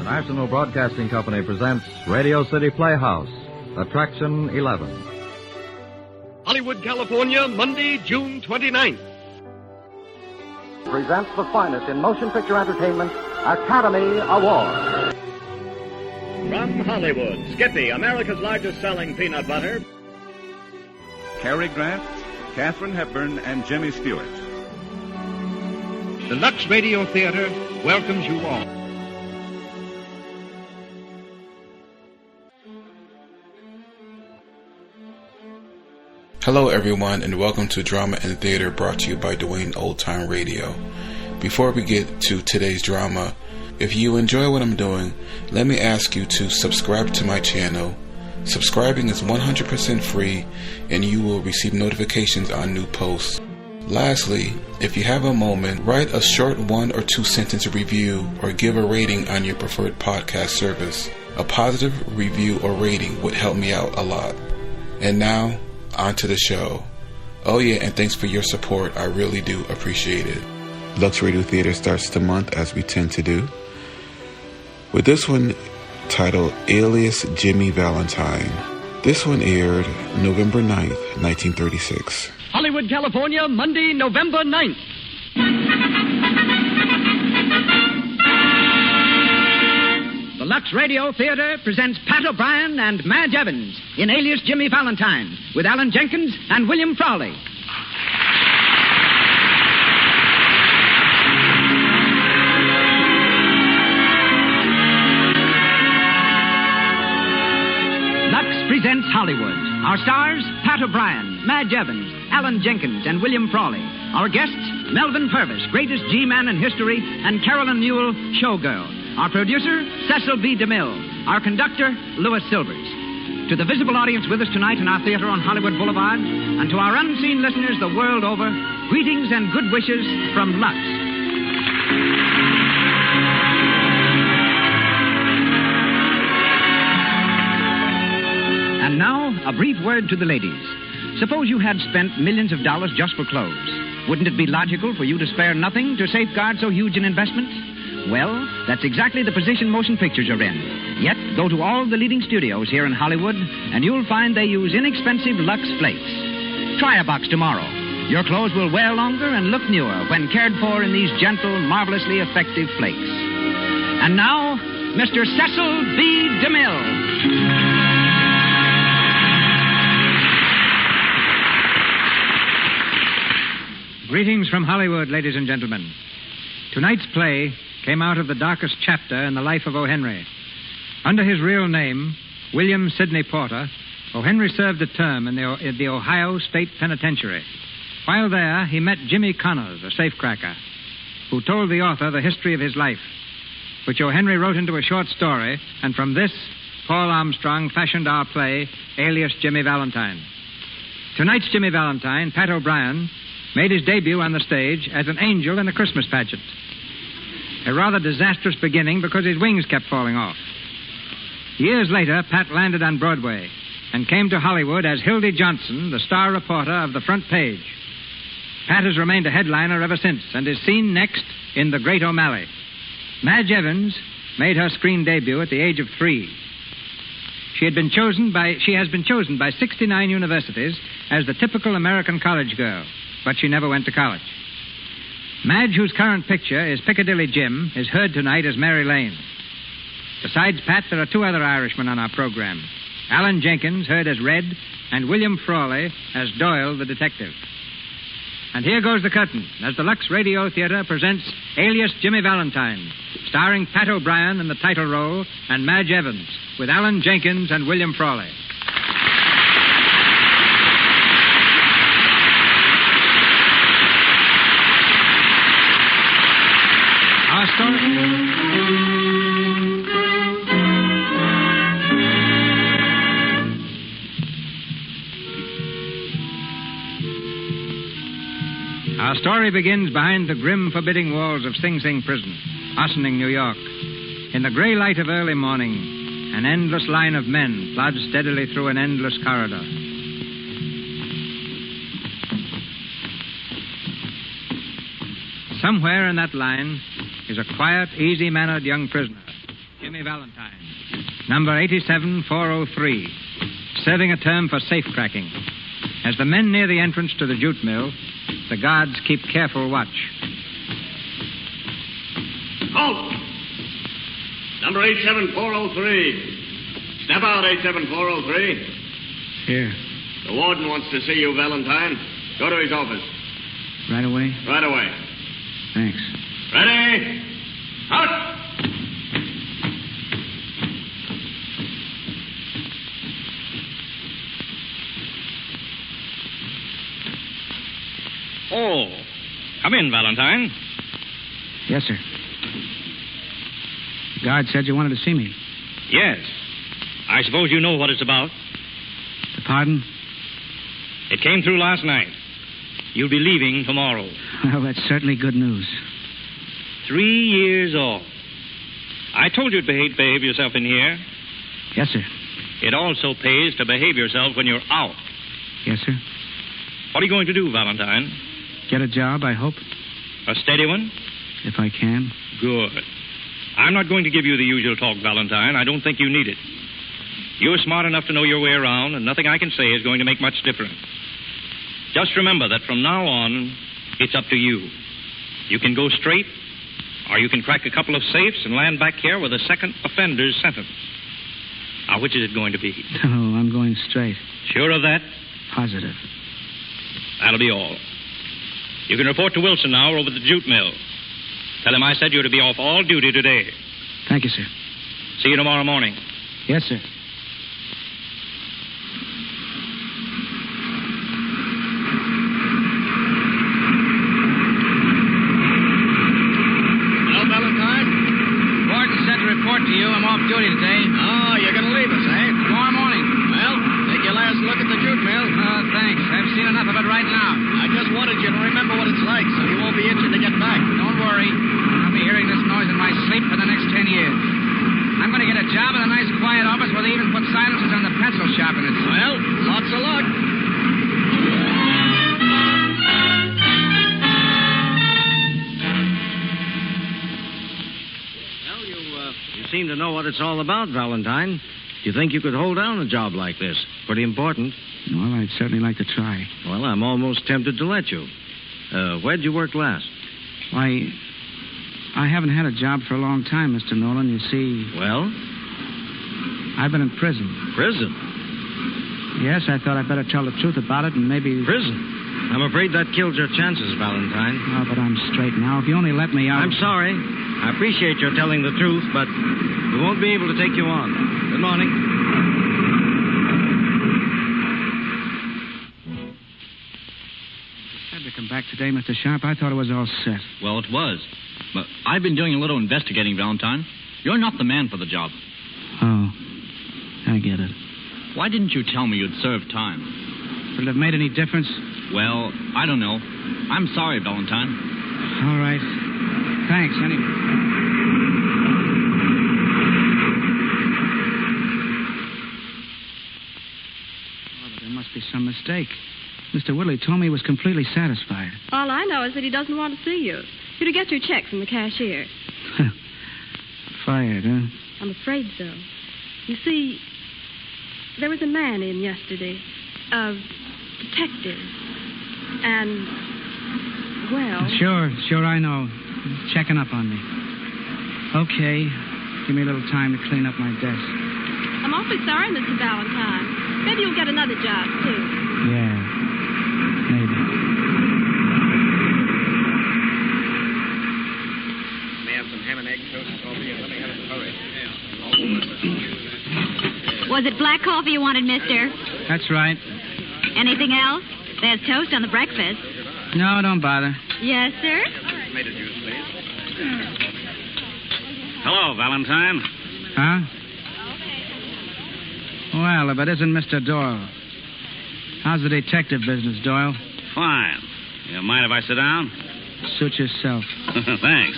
National Broadcasting Company presents Radio City Playhouse, Attraction 11. Hollywood, California, Monday, June 29th. Presents the finest in motion picture entertainment, Academy Award. From Hollywood, Skippy, America's largest selling peanut butter. Cary Grant, Katharine Hepburn, and Jimmy Stewart. The Lux Radio Theater welcomes you all. Hello everyone, and welcome to Drama and Theater, brought to you by Dwayne Old Time Radio. Before we get to today's drama, if you enjoy what I'm doing, let me ask you to subscribe to my channel. Subscribing is 100% free, and you will receive notifications on new posts. Lastly, if you have a moment, write a short 1 or 2 sentence review or give a rating on your preferred podcast service. A positive review or rating would help me out a lot. And now, on to the show. Oh yeah, and thanks for your support. I really do appreciate it. Lux Radio Theater starts the month, as we tend to do, with this one titled Alias, Jimmy Valentine. This one aired November 9th, 1936. Hollywood, California, Monday, November 9th. The Lux Radio Theater presents Pat O'Brien and Madge Evans in Alias, Jimmy Valentine, with Alan Jenkins and William Frawley. Lux presents Hollywood. Our stars, Pat O'Brien, Madge Evans, Alan Jenkins, and William Frawley. Our guests, Melvyn Purvis, greatest G-man in history, and Carolyn Newell, showgirl. Our producer, Cecil B. DeMille. Our conductor, Louis Silvers. To the visible audience with us tonight in our theater on Hollywood Boulevard, and to our unseen listeners the world over, greetings and good wishes from Lux. And now, a brief word to the ladies. Suppose you had spent millions of dollars just for clothes. Wouldn't it be logical for you to spare nothing to safeguard so huge an investment? Well, that's exactly the position motion pictures are in. Yet, go to all the leading studios here in Hollywood, and you'll find they use inexpensive Lux flakes. Try a box tomorrow. Your clothes will wear longer and look newer when cared for in these gentle, marvelously effective flakes. And now, Mr. Cecil B. DeMille. Greetings from Hollywood, ladies and gentlemen. Tonight's play came out of the darkest chapter in the life of O. Henry. Under his real name, William Sidney Porter, O. Henry served a term in the Ohio State Penitentiary. While there, he met Jimmy Connors, a safecracker, who told the author the history of his life, which O. Henry wrote into a short story, and from this, Paul Armstrong fashioned our play, Alias, Jimmy Valentine. Tonight's Jimmy Valentine, Pat O'Brien, made his debut on the stage as an angel in a Christmas pageant. A rather disastrous beginning because his wings kept falling off. Years later, Pat landed on Broadway and came to Hollywood as Hildy Johnson, the star reporter of the front page. Pat has remained a headliner ever since and is seen next in The Great O'Malley. Madge Evans made her screen debut at the age of 3. She has been chosen by 69 universities as the typical American college girl, but she never went to college. Madge, whose current picture is Piccadilly Jim, is heard tonight as Mary Lane. Besides Pat, there are 2 other Irishmen on our program. Alan Jenkins, heard as Red, and William Frawley as Doyle the detective. And here goes the curtain as the Lux Radio Theater presents Alias, Jimmy Valentine, starring Pat O'Brien in the title role and Madge Evans, with Alan Jenkins and William Frawley. Our story begins behind the grim, forbidding walls of Sing Sing Prison, Ossining, New York. In the gray light of early morning, an endless line of men plods steadily through an endless corridor. Somewhere in that line is a quiet, easy-mannered young prisoner. Jimmy Valentine. Number 87403. Serving a term for safe-cracking. As the men near the entrance to the jute mill, the guards keep careful watch. Halt! Number 87403. Step out, 87403. Here. The warden wants to see you, Valentine. Go to his office. Right away? Right away. Thanks. Ready? Out! Oh, come in, Valentine. Yes, sir. The guard said you wanted to see me. Yes. I suppose you know what it's about. The pardon? It came through last night. You'll be leaving tomorrow. Well, that's certainly good news. 3 years off. I told you to behave yourself in here. Yes, sir. It also pays to behave yourself when you're out. Yes, sir. What are you going to do, Valentine? Get a job, I hope. A steady one? If I can. Good. I'm not going to give you the usual talk, Valentine. I don't think you need it. You're smart enough to know your way around, and nothing I can say is going to make much difference. Just remember that from now on, it's up to you. You can go straight, or you can crack a couple of safes and land back here with a second offender's sentence. Now, which is it going to be? Oh, I'm going straight. Sure of that? Positive. That'll be all. You can report to Wilson now over at the jute mill. Tell him I said you're to be off all duty today. Thank you, sir. See you tomorrow morning. Yes, sir. Well, Valentine? Warden said to report to you. I'm off duty today. Oh, you're going to leave us, eh? Tomorrow morning. Well, take your last look at the jute mill. Thanks. I've seen enough of it right now. I just wanted you to remember what it's like so you won't be itching to get back. Don't worry. I'll be hearing this noise in my sleep for the next 10 years. I'm going to get a job in a nice, quiet office where they even put silencers on the pencil shop in it. Well, lots of luck. Well, you seem to know what it's all about, Valentine. Do you think you could hold down a job like this? Pretty important. Well, I'd certainly like to try. Well, I'm almost tempted to let you. Where'd you work last? Why, I haven't had a job for a long time, Mr. Nolan. You see... Well? I've been in prison. Prison? Yes, I thought I'd better tell the truth about it and maybe... Prison? I'm afraid that killed your chances, Valentine. Oh, but I'm straight now. If you only let me out... I'm sorry. I appreciate your telling the truth, but we won't be able to take you on. Good morning. To come back today, Mr. Sharp. I thought it was all set. Well, it was. But I've been doing a little investigating, Valentine. You're not the man for the job. Oh, I get it. Why didn't you tell me you'd served time? Would it have made any difference? Well, I don't know. I'm sorry, Valentine. All right. Thanks, anyway. Oh, but there must be some mistake. Mr. Woodley told me he was completely satisfied. All I know is that he doesn't want to see you. You're to get your check from the cashier. Fired, huh? I'm afraid so. You see, there was a man in yesterday, a detective, and, well... Sure, I know. He's checking up on me. Okay, give me a little time to clean up my desk. I'm awfully sorry, Mr. Valentine. Maybe you'll get another job, too. Yeah, maybe. May I have some ham and egg toast coffee, and let me have it in a hurry. Was it black coffee you wanted, mister? That's right. Anything else? There's toast on the breakfast. No, don't bother. Yes, sir? Tomato juice, please. Hello, Valentine. Huh? Well, if it isn't Mr. Doyle. How's the detective business, Doyle? Fine. You mind if I sit down? Suit yourself. Thanks.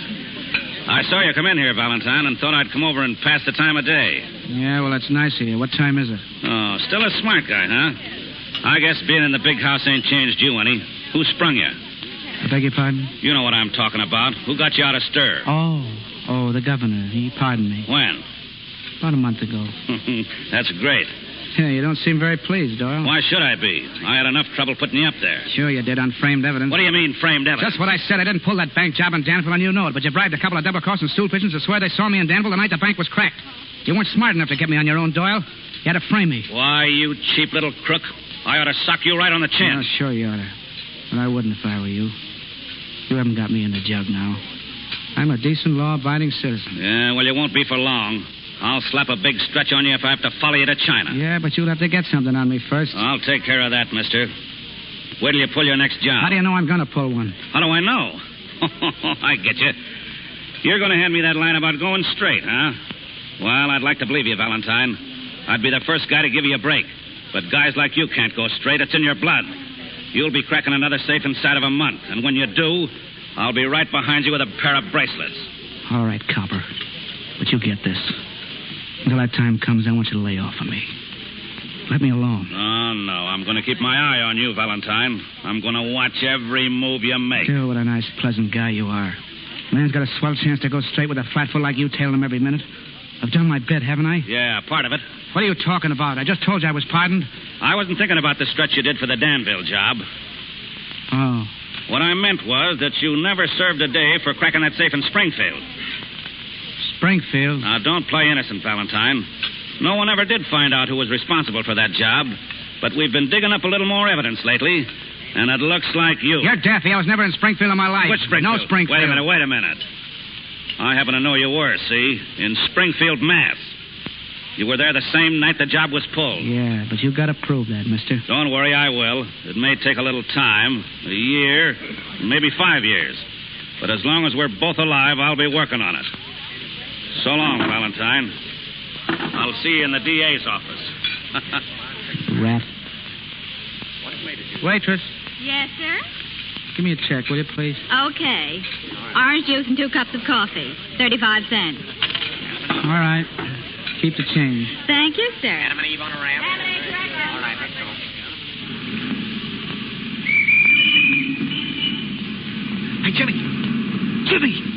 I saw you come in here, Valentine, and thought I'd come over and pass the time of day. Yeah, well, that's nice of you. What time is it? Oh, still a smart guy, huh? I guess being in the big house ain't changed you any. Who sprung you? I beg your pardon? You know what I'm talking about. Who got you out of stir? Oh, the governor. He pardoned me. When? About a month ago. That's great. Yeah, you don't seem very pleased, Doyle. Why should I be? I had enough trouble putting you up there. Sure you did, on framed evidence. What do you mean, framed evidence? Just what I said. I didn't pull that bank job in Danville, and you know it. But you bribed a couple of double-crossing stool pigeons to swear they saw me in Danville the night the bank was cracked. You weren't smart enough to get me on your own, Doyle. You had to frame me. Why, you cheap little crook. I ought to sock you right on the chin. Oh, sure you ought to. But I wouldn't if I were you. You haven't got me in the jug now. I'm a decent, law-abiding citizen. Yeah, well, you won't be for long. I'll slap a big stretch on you if I have to follow you to China. Yeah, but you'll have to get something on me first. I'll take care of that, mister. Wait till you pull your next job. How do you know I'm going to pull one? How do I know? I get you. You're going to hand me that line about going straight, huh? Well, I'd like to believe you, Valentine. I'd be the first guy to give you a break. But guys like you can't go straight. It's in your blood. You'll be cracking another safe inside of a month. And when you do, I'll be right behind you with a pair of bracelets. All right, copper. But you get this. Until that time comes, I want you to lay off of me. Let me alone. Oh, no. I'm going to keep my eye on you, Valentine. I'm going to watch every move you make. Oh, what a nice, pleasant guy you are. Man's got a swell chance to go straight with a flatfoot like you tailing him every minute. I've done my bit, haven't I? Yeah, part of it. What are you talking about? I just told you I was pardoned. I wasn't thinking about the stretch you did for the Danville job. Oh. What I meant was that you never served a day for cracking that safe in Springfield. Springfield? Now, don't play innocent, Valentine. No one ever did find out who was responsible for that job, but we've been digging up a little more evidence lately, and it looks like you. You're daffy. I was never in Springfield in my life. Which Springfield? No Springfield. Wait a minute. I happen to know you were, see? In Springfield, Mass. You were there the same night the job was pulled. Yeah, but you got to prove that, mister. Don't worry, I will. It may take a little time, a year, maybe 5 years. But as long as we're both alive, I'll be working on it. So long, Valentine. I'll see you in the DA's office. Rat. Waitress, Yes, sir? give me a check, will you, please? Okay. Orange juice and 2 cups of coffee. 35 cents. All right. Keep the change. Thank you, sir. Adam and Eve on a ramp. All right, let's go. Hey, Jimmy.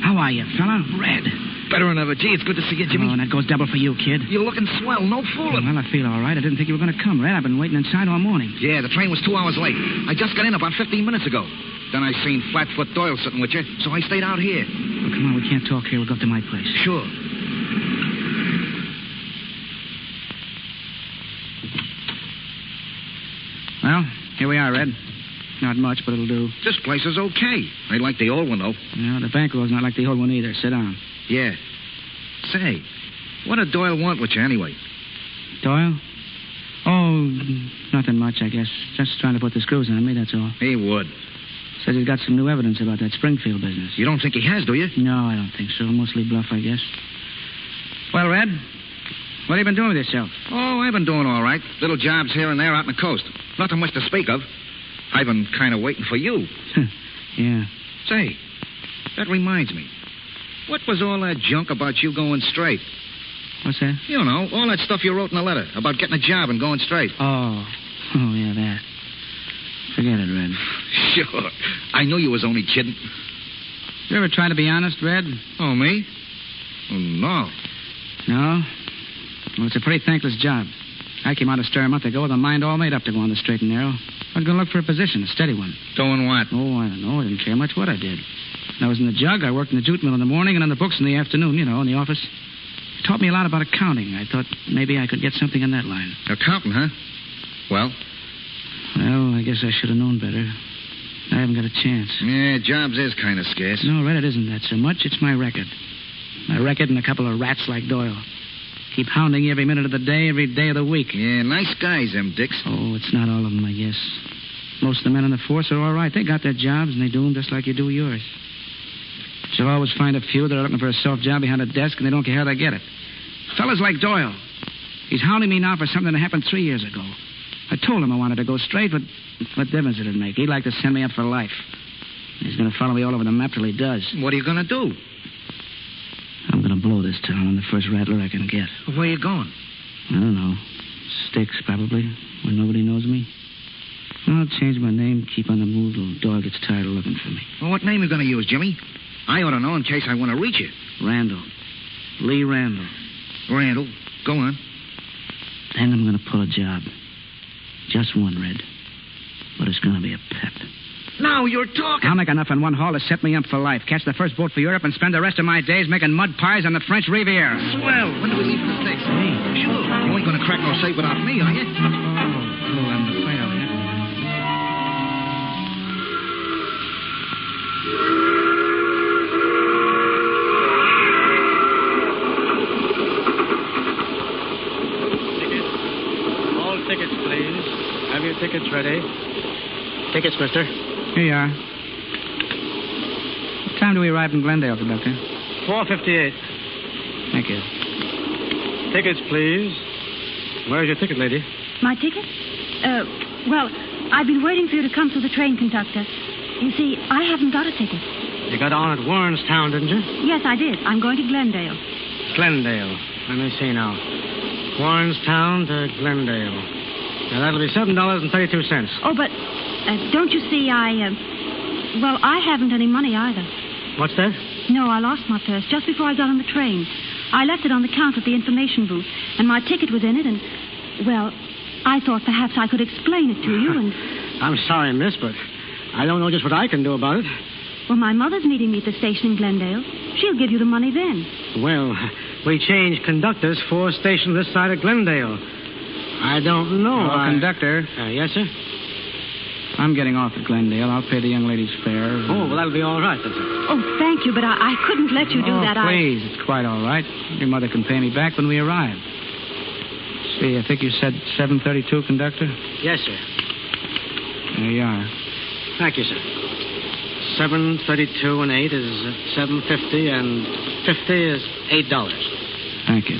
How are you, fella? Red. Better than ever. Gee, it's good to see you, Jimmy. Oh, and that goes double for you, kid. You're looking swell. No fooling. Well, I feel all right. I didn't think you were going to come, Red. I've been waiting inside all morning. Yeah, the train was 2 hours late. I just got in about 15 minutes ago. Then I seen Flatfoot Doyle sitting with you, so I stayed out here. Well, come on, we can't talk here. We'll go up to my place. Sure. Well, here we are, Red. Not much, but it'll do. This place is okay. I like the old one, though. No, the bankrol's not like the old one either. Sit down. Yeah. Say, what did Doyle want with you anyway? Doyle? Oh, nothing much, I guess. Just trying to put the screws on me, that's all. He would. Says he's got some new evidence about that Springfield business. You don't think he has, do you? No, I don't think so. Mostly bluff, I guess. Well, Red, what have you been doing with yourself? Oh, I've been doing all right. Little jobs here and there out on the coast. Nothing much to speak of. I've been kind of waiting for you. Yeah. Say, that reminds me. What was all that junk about you going straight? What's that? You know, all that stuff you wrote in the letter about getting a job and going straight. Oh, yeah, that. Forget it, Red. Sure. I knew you was only kidding. You ever try to be honest, Red? Oh, me? Oh, no. No? Well, it's a pretty thankless job. I came out of stir a month ago with a mind all made up to go on the straight and narrow. I was going to look for a position, a steady one. Doing what? Oh, I don't know. I didn't care much what I did. When I was in the jug, I worked in the jute mill in the morning and on the books in the afternoon, in the office. It taught me a lot about accounting. I thought maybe I could get something in that line. Accounting, huh? Well, I guess I should have known better. I haven't got a chance. Yeah, jobs is kind of scarce. No, Red, it isn't that so much. It's my record. My record and a couple of rats like Doyle. Keep hounding you every minute of the day, every day of the week. Yeah, nice guys, them dicks. Oh, it's not all of them, I guess. Most of the men on the force are all right. They got their jobs, and they do them just like you do yours. But you'll always find a few that are looking for a soft job behind a desk, and they don't care how they get it. Fellas like Doyle. He's hounding me now for something that happened 3 years ago. I told him I wanted to go straight, but what difference did it make? He'd like to send me up for life. He's going to follow me all over the map till he does. What are you going to do? I'm going to blow this town on the first rattler I can get. Where are you going? I don't know. Sticks, probably, where nobody knows me. I'll change my name, keep on the move till Doyle gets tired of looking for me. Well, what name are you going to use, Jimmy? I ought to know in case I want to reach you. Randall. Lee Randall. Randall? Go on. Then I'm going to pull a job. Just one, Red. But it's going to be a pep. Now you're talking. I'll make enough in one haul to set me up for life. Catch the first boat for Europe and spend the rest of my days making mud pies on the French Riviera. Swell. When do we leave for the States? Hey. Sure. You ain't going to crack no safe without me, are you? Oh, I'm afraid of it. All tickets, please. Have your tickets ready. Tickets, mister. Here you are. What time do we arrive in Glendale, Conductor? 4:58. Thank you. Tickets, please. Where's your ticket, lady? My ticket? Well, I've been waiting for you to come through the train, conductor. You see, I haven't got a ticket. You got on at Warrenstown, didn't you? Yes, I did. I'm going to Glendale. Glendale. Let me see now. Warrenstown to Glendale. Now, that'll be $7.32. Oh, but don't you see, well, I haven't any money either. What's that? No, I lost my purse just before I got on the train. I left it on the counter at the information booth, and my ticket was in it, and, well, I thought perhaps I could explain it to you, and... I'm sorry, miss, but I don't know just what I can do about it. Well, my mother's meeting me at the station in Glendale. She'll give you the money then. Well, we changed conductors 4 stations this side of Glendale. I don't know. Conductor. Yes, sir? I'm getting off at Glendale. I'll pay the young lady's fare. Oh, well, that'll be all right, then, sir. Oh, thank you, but I couldn't let you do that. Please, it's quite all right. Your mother can pay me back when we arrive. See, I think you said 7:32, Conductor? Yes, sir. There you are. Thank you, sir. 7:32 and 8 is $7.50, and 50 is $8. Thank you.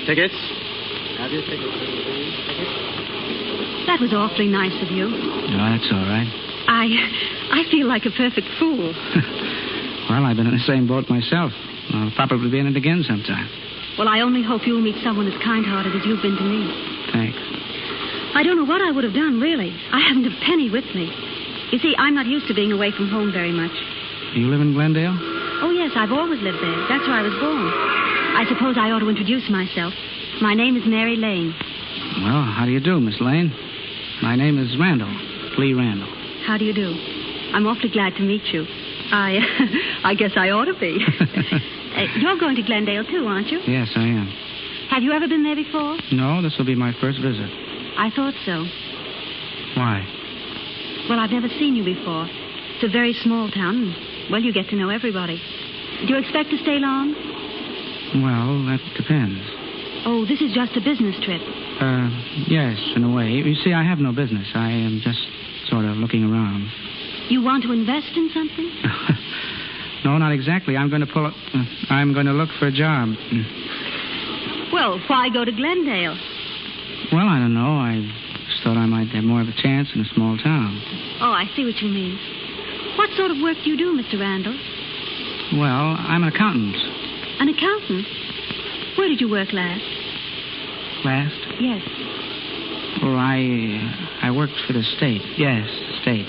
Tickets? Have your tickets, please. Tickets? That was awfully nice of you. No, that's all right. I feel like a perfect fool. Well, I've been in the same boat myself. I'll probably be in it again sometime. Well, I only hope you'll meet someone as kind-hearted as you've been to me. Thanks. I don't know what I would have done, really. I haven't a penny with me. You see, I'm not used to being away from home very much. You live in Glendale? Oh, yes, I've always lived there. That's where I was born. I suppose I ought to introduce myself. My name is Mary Lane. Well, how do you do, Miss Lane? My name is Randall. Lee Randall. How do you do? I'm awfully glad to meet you. I guess I ought to be. You're going to Glendale, too, aren't you? Yes, I am. Have you ever been there before? No, this will be my first visit. I thought so. Why? Well, I've never seen you before. It's a very small town. And, well, you get to know everybody. Do you expect to stay long? Well, that depends. Oh, this is just a business trip. Yes, in a way. You see, I have no business. I am just sort of looking around. You want to invest in something? No, not exactly. I'm going to I'm going to look for a job. Well, why go to Glendale? Well, I don't know. I just thought I might have more of a chance in a small town. Oh, I see what you mean. What sort of work do you do, Mr. Randall? Well, I'm an accountant. An accountant? Where did you work last? Last? Yes. Well, I worked for the state. Yes, state.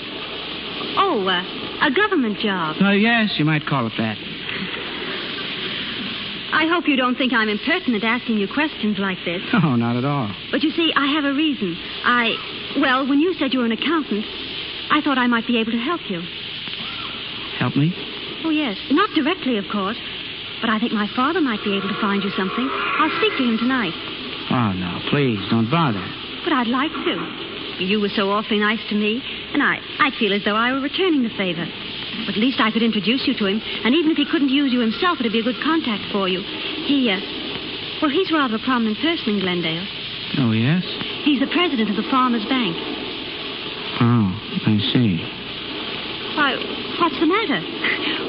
Oh, a government job. Yes, you might call it that. I hope you don't think I'm impertinent asking you questions like this. Oh, not at all. But you see, I have a reason. Well, when you said you were an accountant, I thought I might be able to help you. Help me? Oh, yes. Not directly, of course. But I think my father might be able to find you something. I'll speak to him tonight. Oh, no, please, don't bother. But I'd like to. You were so awfully nice to me, and I'd feel as though I were returning the favor. But at least I could introduce you to him, and even if he couldn't use you himself, it'd be a good contact for you. He's rather a prominent person in Glendale. Oh, yes? He's the president of the Farmers Bank. Oh, I see. Why, what's the matter?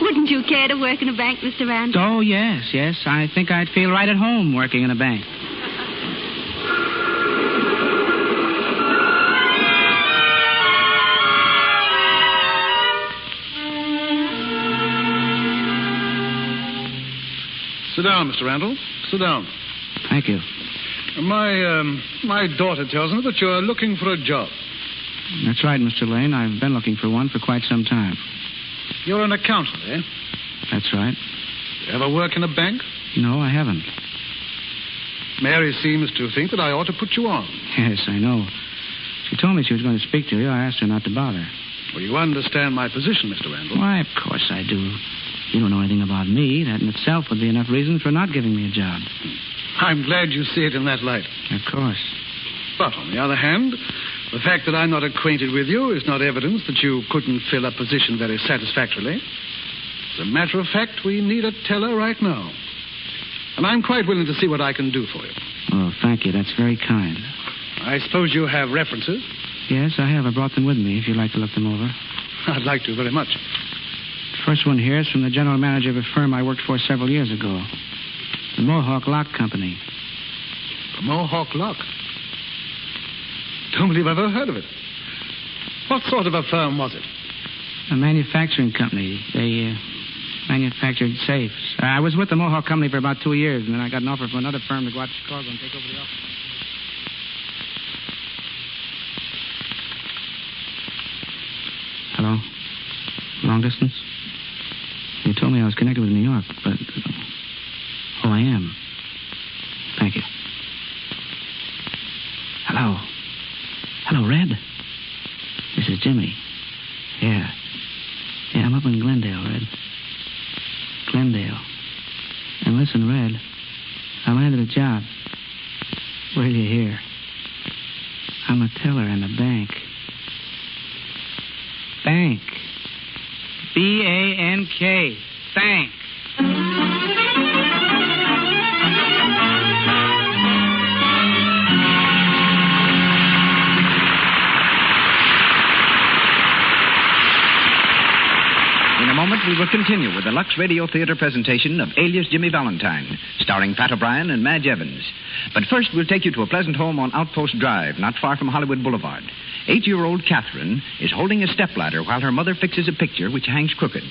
Wouldn't you care to work in a bank, Mr. Randall? Oh, yes. I think I'd feel right at home working in a bank. Sit down, Mr. Randall. Sit down. Thank you. My daughter tells me that you're looking for a job. That's right, Mr. Lane. I've been looking for one for quite some time. You're an accountant, eh? That's right. You ever work in a bank? No, I haven't. Mary seems to think that I ought to put you on. Yes, I know. She told me she was going to speak to you. I asked her not to bother. Well, you understand my position, Mr. Randall. Why, of course I do. You don't know anything about me. That in itself would be enough reason for not giving me a job. I'm glad you see it in that light. Of course. But on the other hand, the fact that I'm not acquainted with you is not evidence that you couldn't fill a position very satisfactorily. As a matter of fact, we need a teller right now. And I'm quite willing to see what I can do for you. Oh, thank you. That's very kind. I suppose you have references? Yes, I have. I brought them with me, if you'd like to look them over. I'd like to very much. The first one here is from the general manager of a firm I worked for several years ago. The Mohawk Lock Company. The Mohawk Lock? Don't believe I've ever heard of it. What sort of a firm was it? A manufacturing company. They manufactured safes. I was with the Mohawk Company for about 2 years, and then I got an offer from another firm to go out to Chicago and take over the office. Hello? Long distance? You told me I was connected with New York, but... Oh, I am. Thank you. Hello? Hello, Red? This is Jimmy. Yeah, I'm up in Glendale, Red. Glendale. And listen, Red, I landed a job. Where do you hear? I'm a teller in a bank. Bank. B-A-N-K. Bank. In a moment, we will continue with the Lux Radio Theater presentation of Alias, Jimmy Valentine, starring Pat O'Brien and Madge Evans. But first, we'll take you to a pleasant home on Outpost Drive, not far from Hollywood Boulevard. 8-year-old Catherine is holding a stepladder while her mother fixes a picture which hangs crooked.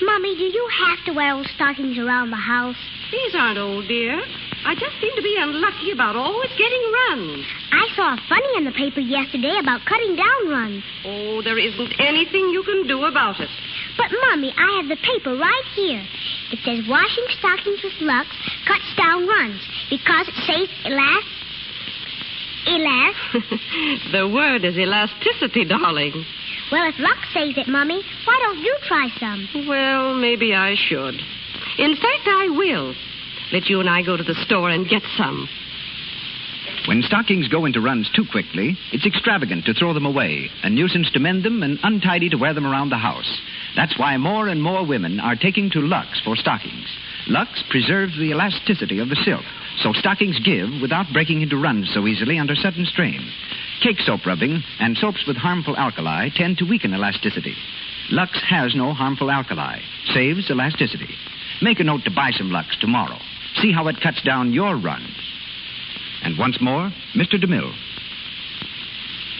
Mommy, do you have to wear old stockings around the house? These aren't old, dear. I just seem to be unlucky about always getting runs. I saw a funny in the paper yesterday about cutting down runs. Oh, there isn't anything you can do about it. But, Mommy, I have the paper right here. It says washing stockings with Lux cuts down runs because it saves The word is elasticity, darling. Well, if Lux says it, Mommy, why don't you try some? Well, maybe I should. In fact, I will. Let you and I go to the store and get some. When stockings go into runs too quickly, it's extravagant to throw them away, a nuisance to mend them, and untidy to wear them around the house. That's why more and more women are taking to Lux for stockings. Lux preserves the elasticity of the silk, so stockings give without breaking into runs so easily under sudden strain. Cake soap rubbing and soaps with harmful alkali tend to weaken elasticity. Lux has no harmful alkali, saves elasticity. Make a note to buy some Lux tomorrow. See how it cuts down your runs. And once more, Mr. DeMille.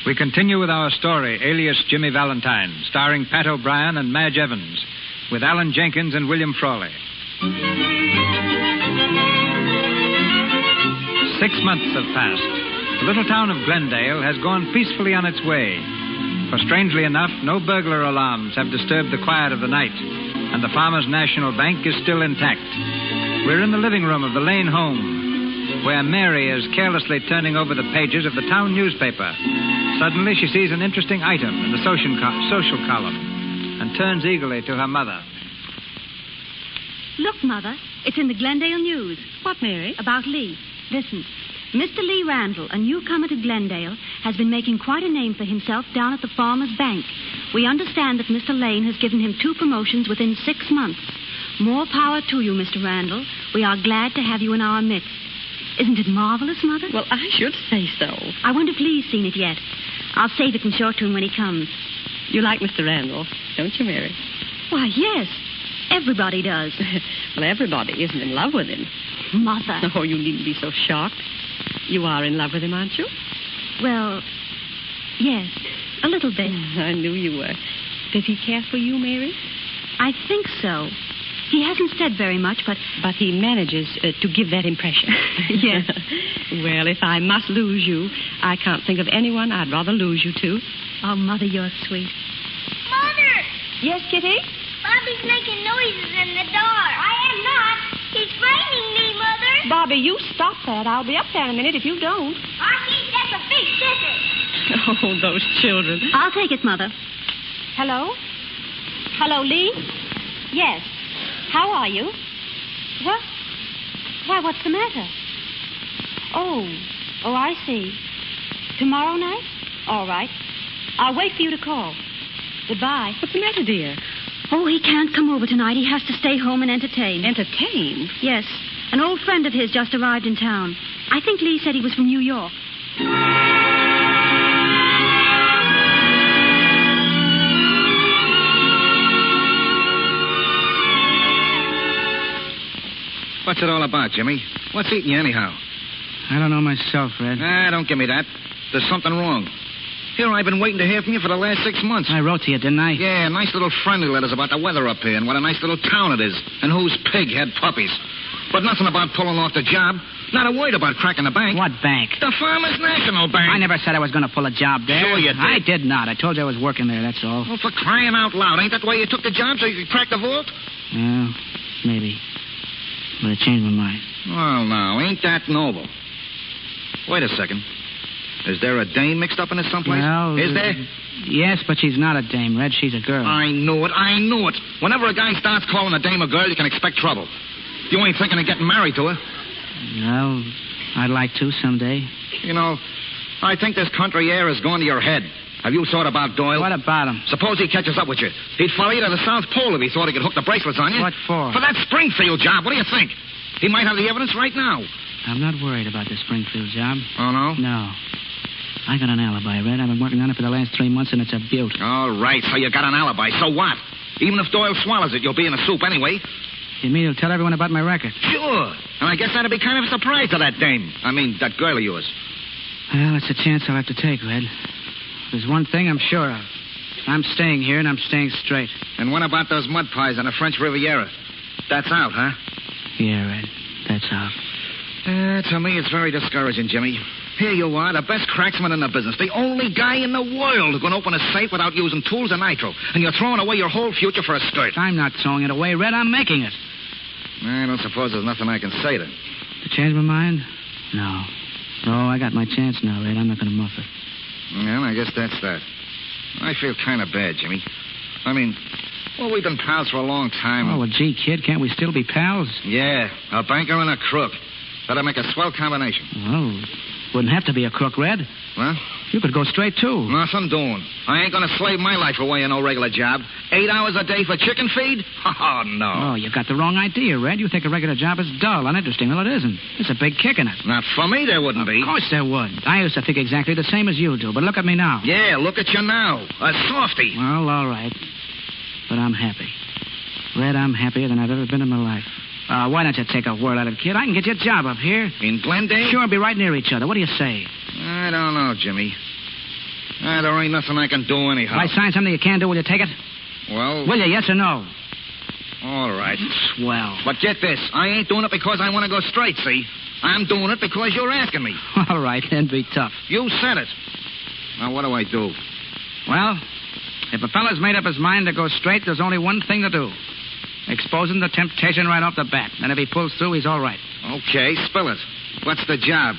We continue with our story, Alias, Jimmy Valentine, starring Pat O'Brien and Madge Evans, with Alan Jenkins and William Frawley. 6 months have passed. The little town of Glendale has gone peacefully on its way. For strangely enough, no burglar alarms have disturbed the quiet of the night, and the Farmers National Bank is still intact. We're in the living room of the Lane home, where Mary is carelessly turning over the pages of the town newspaper. Suddenly, she sees an interesting item in the social column and turns eagerly to her mother. Look, Mother, it's in the Glendale News. What, Mary? About Lee. Listen. Mr. Lee Randall, a newcomer to Glendale, has been making quite a name for himself down at the Farmers Bank. We understand that Mr. Lane has given him 2 promotions within 6 months. More power to you, Mr. Randall. We are glad to have you in our midst. Isn't it marvelous, Mother? Well, I should say so. I wonder if Lee's seen it yet. I'll save it and show it to him when he comes. You like Mr. Randall, don't you, Mary? Why, yes. Everybody does. Well, everybody isn't in love with him. Mother. Oh, you needn't be so shocked. You are in love with him, aren't you? Well, yes, a little bit. I knew you were. Does he care for you, Mary? I think so. He hasn't said very much, but he manages to give that impression. Yes. Well, if I must lose you, I can't think of anyone I'd rather lose you to. Oh, Mother, you're sweet. Mother! Yes, Kitty? Bobby's making noises in the door. I am not. He's frightening me, Mother. Bobby, you stop that. I'll be up there in a minute if you don't. Archie, that's a big scissors. Oh, those children. I'll take it, Mother. Hello? Hello, Lee? Yes. How are you? What? Why, what's the matter? Oh, I see. Tomorrow night? All right. I'll wait for you to call. Goodbye. What's the matter, dear? Oh, he can't come over tonight. He has to stay home and entertain. Entertain? Yes. An old friend of his just arrived in town. I think Lee said he was from New York. What's it all about, Jimmy? What's eating you anyhow? I don't know myself, Red. Don't give me that. There's something wrong. Here, I've been waiting to hear from you for the last 6 months. I wrote to you, didn't I? Yeah, nice little friendly letters about the weather up here and what a nice little town it is and whose pig had puppies. But nothing about pulling off the job. Not a word about cracking the bank. What bank? The Farmers National Bank. I never said I was going to pull a job there. Sure you did. I did not. I told you I was working there, that's all. Well, for crying out loud, ain't that why you took the job, so you could crack the vault? Well, maybe. But I changed my mind. Well, now, ain't that noble? Wait a second. Is there a dame mixed up in this someplace? Well, is there? Yes, but she's not a dame, Red. She's a girl. I knew it. Whenever a guy starts calling a dame a girl, you can expect trouble. You ain't thinking of getting married to her. Well, I'd like to someday. You know, I think this country air has gone to your head. Have you thought about Doyle? What about him? Suppose he catches up with you. He'd follow you to the South Pole if he thought he could hook the bracelets on you. What for? For that Springfield job. What do you think? He might have the evidence right now. I'm not worried about the Springfield job. Oh, no? No. I got an alibi, Red. I've been working on it for the last 3 months, and it's a beaut. All right, so you got an alibi. So what? Even if Doyle swallows it, you'll be in the soup anyway. You mean you'll tell everyone about my record? Sure. And I guess that'd be kind of a surprise to that dame. I mean, that girl of yours. Well, it's a chance I'll have to take, Red. There's one thing I'm sure of. I'm staying here, and I'm staying straight. And what about those mud pies on the French Riviera? That's out, huh? Yeah, Red. That's out. To me, it's very discouraging, Jimmy. Here you are, the best cracksman in the business, the only guy in the world who can open a safe without using tools or nitro, and you're throwing away your whole future for a skirt. I'm not throwing it away, Red. I'm making it. I don't suppose there's nothing I can say then. To change my mind? No. Oh, I got my chance now, Red. I'm not going to muff it. Well, I guess that's that. I feel kind of bad, Jimmy. I mean, well, we've been pals for a long time. Oh, well, gee, kid, can't we still be pals? Yeah, a banker and a crook. That'll make a swell combination. Oh, wouldn't have to be a crook, Red. Well? You could go straight, too. Nothing doing. I ain't going to slave my life away in no regular job. 8 hours a day for chicken feed? Oh, no. Oh, you got the wrong idea, Red. You think a regular job is dull, uninteresting. Well, it isn't. There's a big kick in it. Not for me, there wouldn't be. Of course there would. I used to think exactly the same as you do, but look at me now. Yeah, look at you now. A softy. Well, all right. But I'm happy. Red, I'm happier than I've ever been in my life. Why don't you take a word out of it, kid? I can get you a job up here. In Glendale? Sure, be right near each other. What do you say? I don't know, Jimmy. There ain't nothing I can do anyhow. If I sign something you can do, will you take it? Well... Will you, yes or no? All right. Swell. But get this. I ain't doing it because I want to go straight, see? I'm doing it because you're asking me. All right, then be tough. You said it. Now, what do I do? Well, if a fella's made up his mind to go straight, there's only one thing to do. Expose him to temptation right off the bat. And if he pulls through, he's all right. Okay, spill it. What's the job?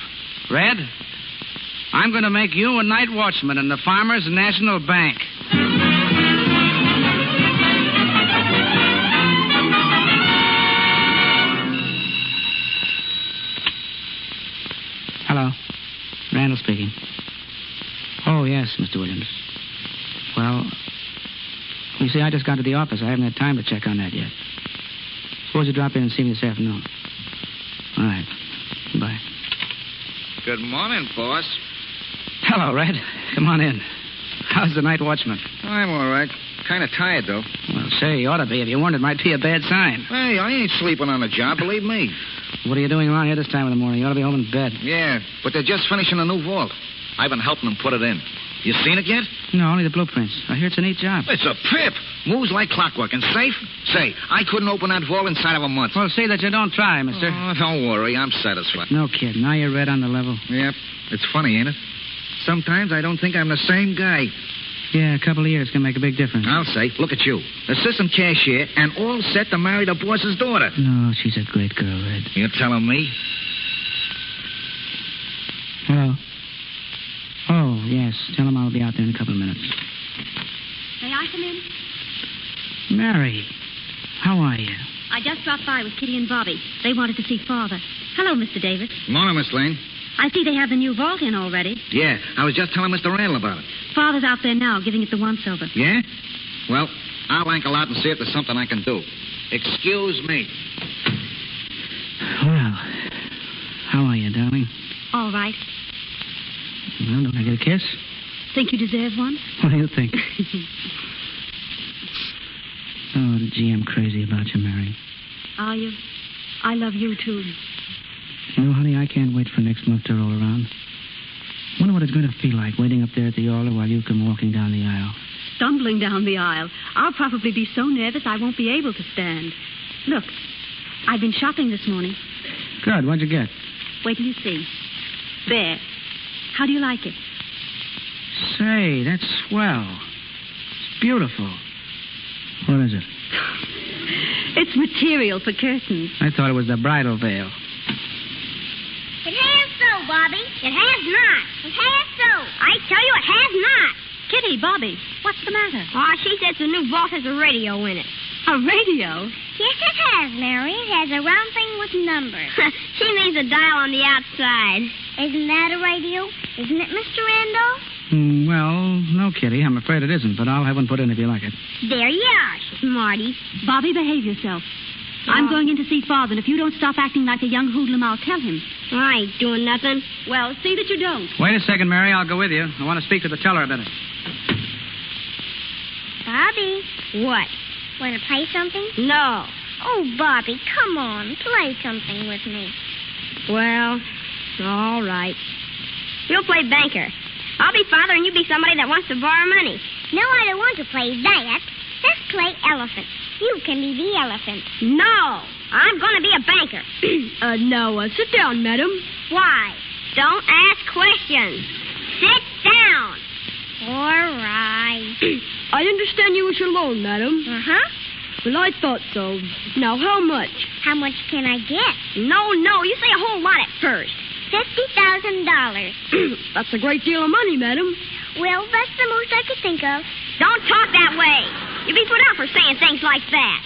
Red, I'm going to make you a night watchman in the Farmers National Bank. Hello. Randall speaking. Oh, yes, Mr. Williams. Well, you see, I just got to the office. I haven't had time to check on that yet. Suppose you drop in and see me this afternoon. All right. Bye. Good morning, boss. Hello, Red. Come on in. How's the night watchman? I'm all right. Kind of tired, though. Well, say, you ought to be. If you weren't, it might be a bad sign. Hey, I ain't sleeping on the job, believe me. What are you doing around here this time of the morning? You ought to be home in bed. Yeah, but they're just finishing a new vault. I've been helping them put it in. You seen it yet? No, only the blueprints. I hear it's a neat job. It's a pip. Moves like clockwork and safe. Say, I couldn't open that vault inside of a month. Well, see that you don't try, mister. Oh, don't worry. I'm satisfied. No kid. Now you're Red on the level. Yep. It's funny, ain't it? Sometimes I don't think I'm the same guy. Yeah, a couple of years can make a big difference. I'll say. Look at you. Assistant cashier and all set to marry the boss's daughter. No, she's a great girl, Red. You're telling me? Yes, tell him I'll be out there in a couple of minutes. May I come in? Mary, how are you? I just dropped by with Kitty and Bobby. They wanted to see Father. Hello, Mr. Davis. Morning, Miss Lane. I see they have the new vault in already. Yeah, I was just telling Mr. Randall about it. Father's out there now, giving it the once-over. Yeah? Well, I'll ankle out and see if there's something I can do. Excuse me. Well, how are you, darling? All right. Well, don't I get a kiss? Think you deserve one? What do you think? Oh, gee, I'm crazy about you, Mary. Are you? I love you, too. You know, honey, I can't wait for next month to roll around. Wonder what it's going to feel like waiting up there at the altar while you come walking down the aisle. Stumbling down the aisle. I'll probably be so nervous I won't be able to stand. Look, I've been shopping this morning. Good. What'd you get? Wait till you see. There. How do you like it? Say, that's swell. It's beautiful. What is it? It's material for curtains. I thought it was the bridal veil. It has so, Bobby. It has not. It has so. I tell you, it has not. Kitty, Bobby, what's the matter? Oh, she says the new vault has a radio in it. A radio? Yes, it has, Mary. It has a round thing with numbers. She means a dial on the outside. Isn't that a radio? Isn't it, Mr. Randall? Well, no, Kitty. I'm afraid it isn't, but I'll have one put in if you like it. There you are, smarty. Bobby, behave yourself. I'm going in to see Father, and if you don't stop acting like a young hoodlum, I'll tell him. I ain't doing nothing. Well, see that you don't. Wait a second, Mary. I'll go with you. I want to speak to the teller a minute. Bobby. What? Want to play something? No. Oh, Bobby, come on. Play something with me. Well, all right. You'll play banker. I'll be Father and you be somebody that wants to borrow money. No, I don't want to play that. Let's play elephant. You can be the elephant. No. I'm going to be a banker. Now, sit down, madam. Why? Don't ask questions. Sit down. All right. I understand you wish a loan, madam. Uh-huh. Well, I thought so. Now, how much? How much can I get? No. You say a whole lot at first. $50,000. That's a great deal of money, madam. Well, that's the most I could think of. Don't talk that way. You'll be put out for saying things like that.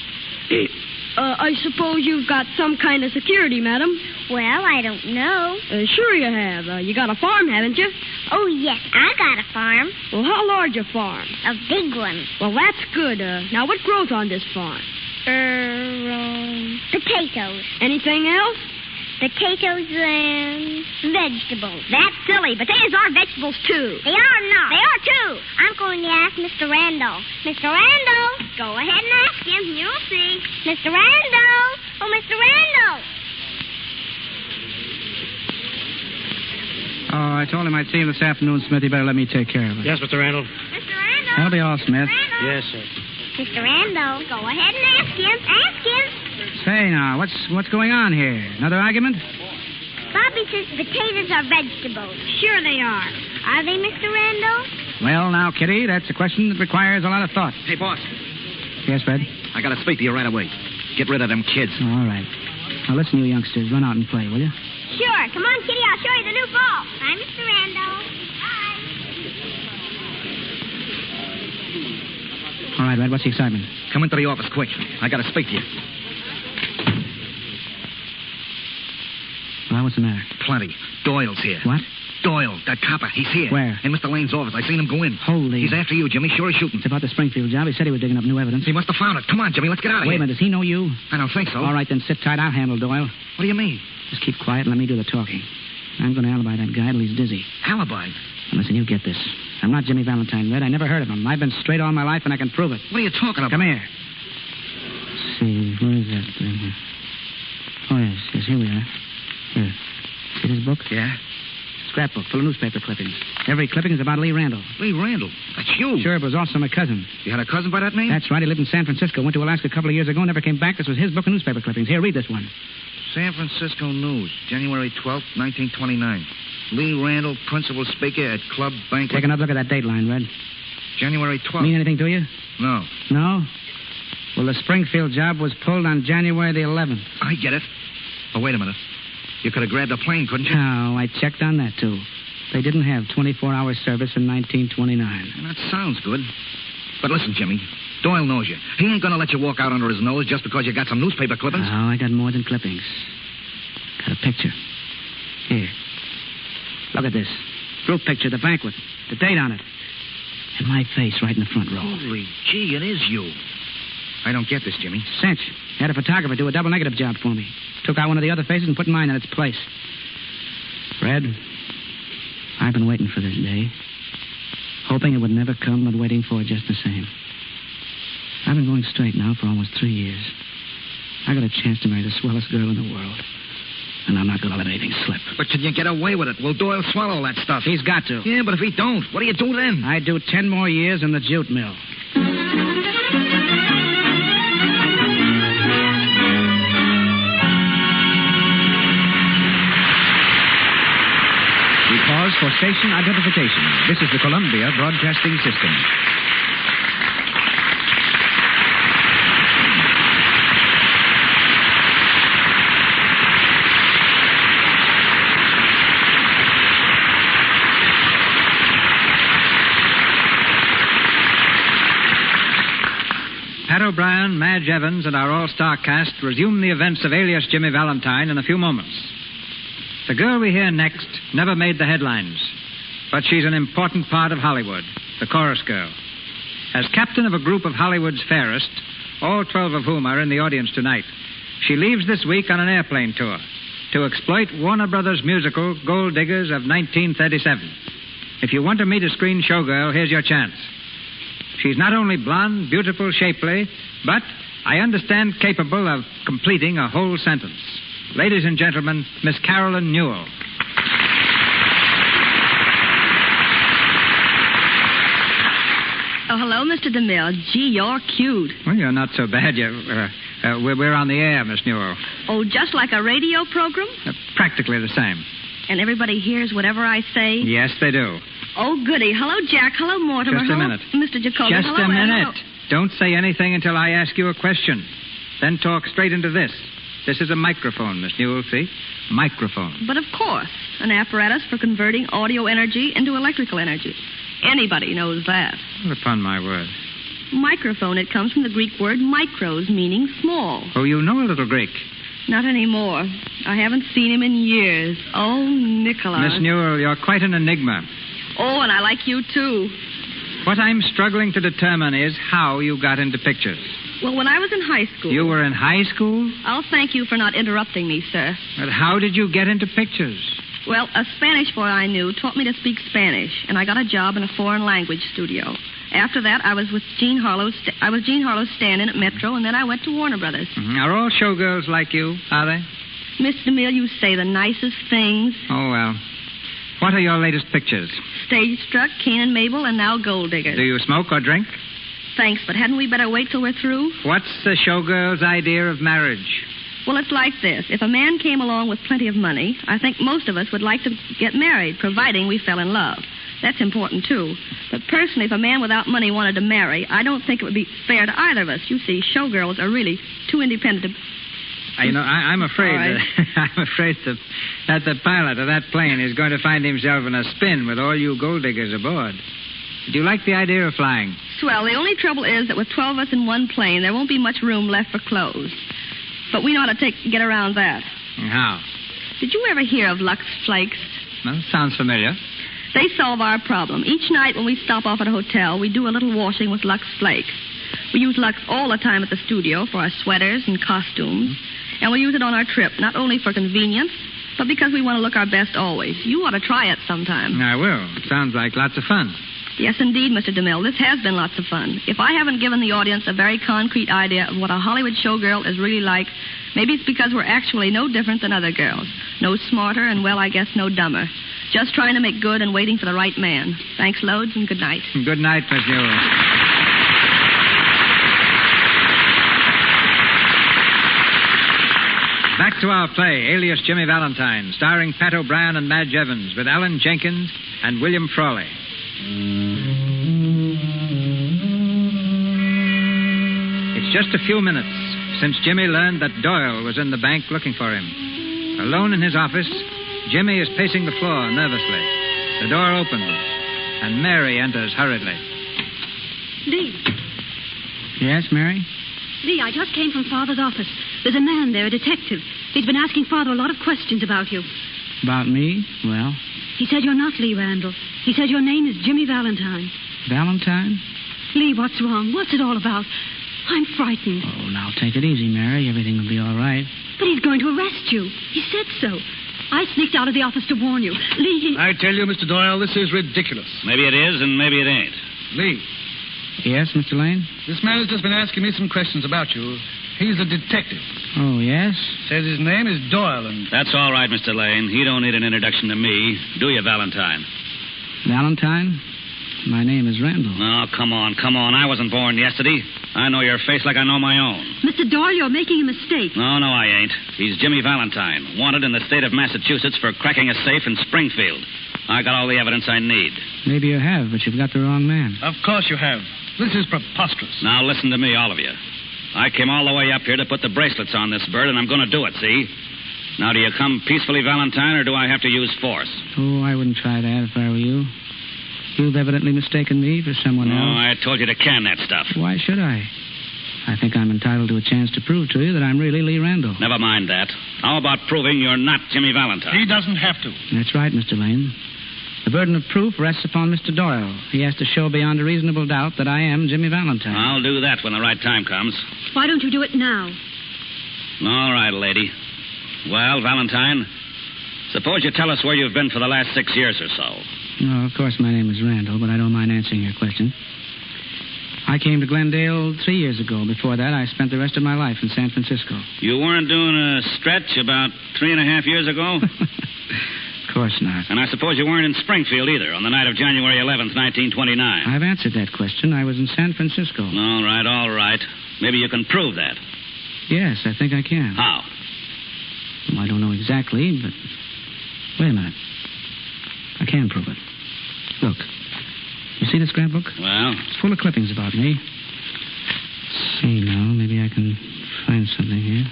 I suppose you've got some kind of security, madam. Well, I don't know. Sure you have. You got a farm, haven't you? Oh, yes, I got a farm. Well, how large a farm? A big one. Well, that's good. Now, what grows on this farm? Potatoes. Anything else? Potatoes and vegetables. That's silly. Potatoes are vegetables, too. They are not. They are, too. I'm going to ask Mr. Randall. Mr. Randall. Go ahead and ask him. You'll see. Mr. Randall. Oh, Mr. Randall. Oh, I told him I'd see him this afternoon, Smith. You better let me take care of it. Yes, Mr. Randall. Mr. Randall. That'll be all, Smith. Yes, sir. Mr. Randall. Go ahead and ask him. Ask him. Say, now, what's going on here? Another argument? Bobby says potatoes are vegetables. Sure they are. Are they, Mr. Randall? Well, now, Kitty, that's a question that requires a lot of thought. Hey, boss. Yes, Fred? I got to speak to you right away. Get rid of them kids. All right. Now, listen, you youngsters. Run out and play, will you? Sure. Come on, Kitty. I'll show you the new ball. Bye, Mr. Randall. Bye. All right, Red, what's the excitement? Come into the office quick. I got to speak to you. Well, what's the matter? Plenty. Doyle's here. What? Doyle, that copper. He's here. Where? In Mr. Lane's office. I seen him go in. Holy... He's after you, Jimmy. Sure as shooting. It's about the Springfield job. He said he was digging up new evidence. He must have found it. Come on, Jimmy. Let's get out of Wait here. a minute. Does he know you? I don't think so. All right, then sit tight. I'll handle Doyle. What do you mean? Just keep quiet and let me do the talking. I'm going to alibi that guy till he's dizzy. Alibi? Now, listen, you get this. I'm not Jimmy Valentine, Red. I never heard of him. I've been straight all my life, and I can prove it. What are you talking about? Come here. Let's see. Where is that thing? Oh, yes. Here we are. Here. See this book? Yeah? Scrapbook full of newspaper clippings. Every clipping is about Lee Randall. Lee Randall? That's you. Sure, but it was also my cousin. You had a cousin by that name? That's right. He lived in San Francisco. Went to Alaska a couple of years ago, never came back. This was his book of newspaper clippings. Here, read this one. San Francisco News, January 12th, 1929. Lee Randall, principal speaker at Club Banquet. Take another look at that date line, Red. January 12th. Mean anything to you? No. No? Well, the Springfield job was pulled on January the 11th. I get it. But wait a minute. You could have grabbed a plane, couldn't you? No, I checked on that, too. They didn't have 24-hour service in 1929. That sounds good. But listen, Jimmy, Doyle knows you. He ain't going to let you walk out under his nose just because you got some newspaper clippings. Oh, I got more than clippings. Got a picture. Here. Look at this. Group picture, the banquet. The date on it. And my face right in the front row. Holy gee, it is you. I don't get this, Jimmy. Cinch. Had a photographer do a double negative job for me. Took out one of the other faces and put mine in its place. Fred, I've been waiting for this day. Hoping it would never come, but waiting for it just the same. I've been going straight now for almost 3 years. I got a chance to marry the swellest girl in the world. And I'm not going to let anything slip. But can you get away with it? Will Doyle swallow that stuff? He's got to. Yeah, but if he don't, what do you do then? I do 10 more years in the jute mill. We pause for station identification. This is the Columbia Broadcasting System. Pat O'Brien, Madge Evans, and our all-star cast resume the events of Alias Jimmy Valentine in a few moments. The girl we hear next never made the headlines, but she's an important part of Hollywood, the chorus girl. As captain of a group of Hollywood's fairest, all 12 of whom are in the audience tonight, she leaves this week on an airplane tour to exploit Warner Brothers' musical Gold Diggers of 1937. If you want to meet a screen showgirl, here's your chance. She's not only blonde, beautiful, shapely, but, I understand, capable of completing a whole sentence. Ladies and gentlemen, Miss Carolyn Newell. Oh, hello, Mr. DeMille. Gee, you're cute. Well, you're not so bad. We're on the air, Miss Newell. Oh, just like a radio program? Practically the same. And everybody hears whatever I say? Yes, they do. Oh, goody. Hello, Jack. Hello, Mortimer. Just a minute. Mr. Jacoby. Just hello, a minute. Hello. Don't say anything until I ask you a question. Then talk straight into this. This is a microphone, Miss Newell, see? Microphone. But of course, an apparatus for converting audio energy into electrical energy. Anybody knows that. Well, upon my word. Microphone, it comes from the Greek word micros, meaning small. Oh, you know a little Greek. Not anymore. I haven't seen him in years. Oh, Nicholas. Miss Newell, you're quite an enigma. Oh, and I like you, too. What I'm struggling to determine is how you got into pictures. Well, when I was in high school... You were in high school? I'll thank you for not interrupting me, sir. But how did you get into pictures? Well, a Spanish boy I knew taught me to speak Spanish, and I got a job in a foreign language studio. After that, I was with Gene Harlow's stand-in at Metro, and then I went to Warner Brothers. Mm-hmm. Are all showgirls like you, are they? Mr. DeMille, you say the nicest things. Oh, well. What are your latest pictures? Stage Struck, Cain and Mabel, and now Gold Diggers. Do you smoke or drink? Thanks, but hadn't we better wait till we're through? What's the showgirl's idea of marriage? Well, it's like this. If a man came along with plenty of money, I think most of us would like to get married, providing we fell in love. That's important, too. But personally, if a man without money wanted to marry, I don't think it would be fair to either of us. You see, showgirls are really too independent to... I'm afraid that the pilot of that plane is going to find himself in a spin with all you gold diggers aboard. Do you like the idea of flying? Swell. The only trouble is that with 12 of us in one plane, there won't be much room left for clothes. But we know how to get around that. How? Did you ever hear of Lux Flakes? Well, sounds familiar. They solve our problem. Each night when we stop off at a hotel, we do a little washing with Lux Flakes. We use Lux all the time at the studio for our sweaters and costumes. And we'll use it on our trip, not only for convenience, but because we want to look our best always. You ought to try it sometime. I will. Sounds like lots of fun. Yes, indeed, Mr. DeMille. This has been lots of fun. If I haven't given the audience a very concrete idea of what a Hollywood showgirl is really like, maybe it's because we're actually no different than other girls. No smarter and, well, I guess no dumber. Just trying to make good and waiting for the right man. Thanks loads and good night. Good night, Miss Newell. Back to our play, Alias Jimmy Valentine, starring Pat O'Brien and Madge Evans, with Alan Jenkins and William Frawley. It's just a few minutes since Jimmy learned that Doyle was in the bank looking for him. Alone in his office, Jimmy is pacing the floor nervously. The door opens, and Mary enters hurriedly. Lee. Yes, Mary? Lee, I just came from Father's office. There's a man there, a detective. He's been asking Father a lot of questions about you. About me? Well? He said you're not Lee Randall. He said your name is Jimmy Valentine. Valentine? Lee, what's wrong? What's it all about? I'm frightened. Oh, now take it easy, Mary. Everything will be all right. But he's going to arrest you. He said so. I sneaked out of the office to warn you. Lee, I tell you, Mr. Doyle, this is ridiculous. Maybe it is, and maybe it ain't. Lee. Yes, Mr. Lane? This man has just been asking me some questions about you. He's a detective. Oh, yes? Says his name is Doyle, and... That's all right, Mr. Lane. You don't need an introduction to me. Do you, Valentine? Valentine? My name is Randall. Oh, come on. I wasn't born yesterday. I know your face like I know my own. Mr. Doyle, you're making a mistake. No, I ain't. He's Jimmy Valentine, wanted in the state of Massachusetts for cracking a safe in Springfield. I got all the evidence I need. Maybe you have, but you've got the wrong man. Of course you have. This is preposterous. Now listen to me, all of you. I came all the way up here to put the bracelets on this bird, and I'm going to do it, see? Now, do you come peacefully, Valentine, or do I have to use force? Oh, I wouldn't try that if I were you. You've evidently mistaken me for someone else. Oh, I told you to can that stuff. Why should I? I think I'm entitled to a chance to prove to you that I'm really Lee Randall. Never mind that. How about proving you're not Jimmy Valentine? He doesn't have to. That's right, Mr. Lane. The burden of proof rests upon Mr. Doyle. He has to show beyond a reasonable doubt that I am Jimmy Valentine. I'll do that when the right time comes. Why don't you do it now? All right, lady. Well, Valentine, suppose you tell us where you've been for the last 6 years or so. No, of course my name is Randall, but I don't mind answering your question. I came to Glendale 3 years ago. Before that, I spent the rest of my life in San Francisco. You weren't doing a stretch about 3.5 years ago? Of course not. And I suppose you weren't in Springfield either on the night of January 11th, 1929. I've answered that question. I was in San Francisco. All right. Maybe you can prove that. Yes, I think I can. How? Well, I don't know exactly, but... Wait a minute. I can prove it. Look. You see this scrapbook? Well? It's full of clippings about me. Let's see now. Maybe I can find something here.